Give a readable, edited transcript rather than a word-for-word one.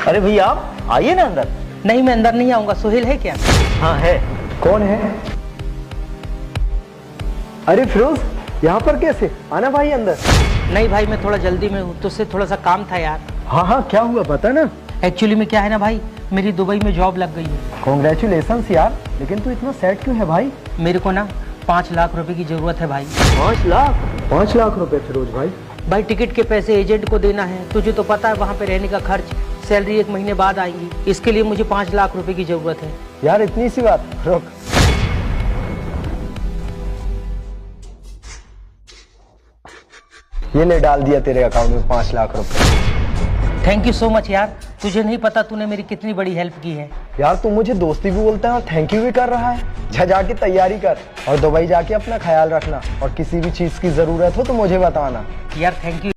अरे भैया आप आइए ना अंदर। नहीं, मैं अंदर नहीं आऊंगा। सोहेल है क्या? हाँ है। कौन है? अरे फिरोज, यहाँ पर कैसे? आना भाई अंदर। नहीं भाई, मैं थोड़ा जल्दी में हूँ, तुझसे थोड़ा सा काम था यार। हाँ हाँ, क्या हुआ पता ना? एक्चुअली में क्या है ना भाई, मेरी दुबई में जॉब लग गई है। कॉन्ग्रेचुलेशंस यार, लेकिन तू इतना सैड क्यों है भाई? मेरे को ना 5 लाख रुपए की जरूरत है भाई। 5 लाख? 5 लाख रुपए फिरोज भाई? भाई टिकट के पैसे एजेंट को देना है, तुझे तो पता है वहाँ पे रहने का खर्च, सैलरी 1 महीने बाद आएंगी, इसके लिए मुझे 5 लाख रुपए की जरूरत है। यार इतनी सी बात, रुक। ये ले, डाल दिया तेरे अकाउंट में 5 लाख रुपए। थैंक यू सो मच यार, तुझे नहीं पता तूने मेरी कितनी बड़ी हेल्प की है। यार तू मुझे दोस्ती भी बोलता है और थैंक यू भी कर रहा है। जा जाके तैयारी कर और दुबई जाके अपना ख्याल रखना, और किसी भी चीज की जरूरत हो तो मुझे बताना। यार थैंक यू।